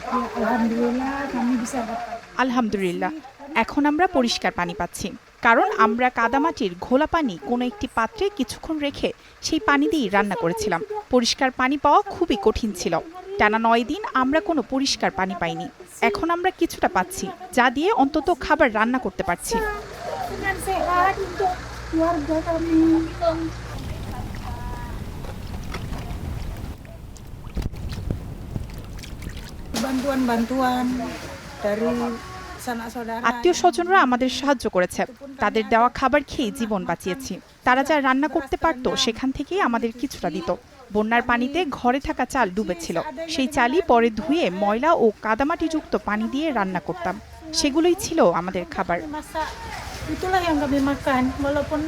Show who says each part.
Speaker 1: Ya, alhamdulillah kami bisa dapat.
Speaker 2: আলহামদুলিল্লাহ, এখন আমরা পরিষ্কার পানি পাচ্ছি। কারণ আমরা কাদামাটির ঘোলা পানি কোনো একটি পাত্রে কিছুক্ষণ রেখে সেই পানি দিয়েই রান্না করেছিলাম। পরিষ্কার পানি পাওয়া খুবই কঠিন ছিল। টানা ৯ দিন আমরা কোনো পরিষ্কার পানি পাইনি। এখন আমরা কিছুটা পাচ্ছি, যা দিয়ে অন্তত খাবার রান্না করতে পারছি।
Speaker 1: Dengan sehat untuk keluarga kami. Bantuan-bantuan dari sanak saudara.
Speaker 2: আত্মীয় স্বজনরা আমাদের সাহায্য করেছে। তাদের দেওয়া খাবার খেয়ে জীবন বাঁচিয়েছি। তারা যা রান্না করতে পারত সেখান থেকেই আমাদের কিছুটা দিত। বন্যার পানিতে ঘরে থাকা চাল ডুবেছিল। সেই চালই পরে ধুয়ে ময়লা ও কাদামাটিযুক্ত পানি দিয়ে রান্না করতাম। সেগুলোই ছিল আমাদের খাবার।
Speaker 1: Masak itulah yang kami makan walaupun